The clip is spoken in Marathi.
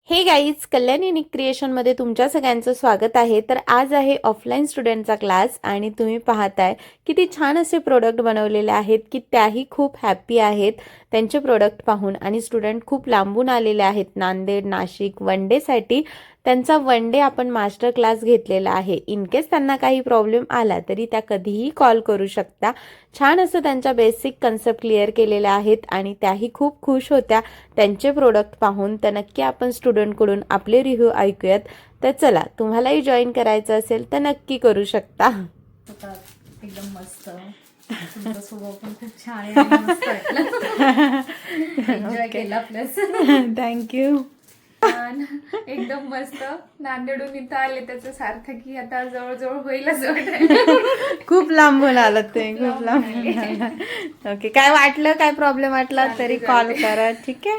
हे गाईज, कल्याणी युनिक क्रिएशनमध्ये तुमच्या सगळ्यांचं स्वागत आहे. तर आज आहे ऑफलाईन स्टुडंटचा क्लास आणि तुम्ही पाहताय किती छान असे प्रोडक्ट बनवलेले आहेत की त्याही खूप हॅप्पी आहेत त्यांचे प्रोडक्ट पाहून. आणि स्टुडंट खूप लांबून आलेले आहेत, नांदेड, नाशिक, वन डेसाठी. त्यांचा वन डे आपण मास्टर क्लास घेतलेला आहे. इन केस त्यांना काही प्रॉब्लेम आला तरी त्या कधीही कॉल करू शकता. छान असं त्यांच्या बेसिक कन्सेप्ट क्लिअर केलेल्या आहेत आणि त्याही खूप खुश होत्या त्यांचे प्रोडक्ट पाहून. तर नक्की आपण स्टुडंटकडून आपले रिव्ह्यू ऐकूयात. तर चला, तुम्हालाही जॉईन करायचं असेल तर नक्की करू शकता. एकदम मस्त. तुमचा स्वभाव पण खूप छान आहे आणि मस्त वाटलं. एन्जॉय केला प्लस. थँक्यू. एकदम मस्त. नांदेडून इथं आले त्याचं सार्थक की आता जवळजवळ होईलच वाटत. खूप लांबून आलं ते, खूप लांबून. ओके, काय वाटलं, काय प्रॉब्लेम वाटला तरी कॉल करा, ठीक आहे.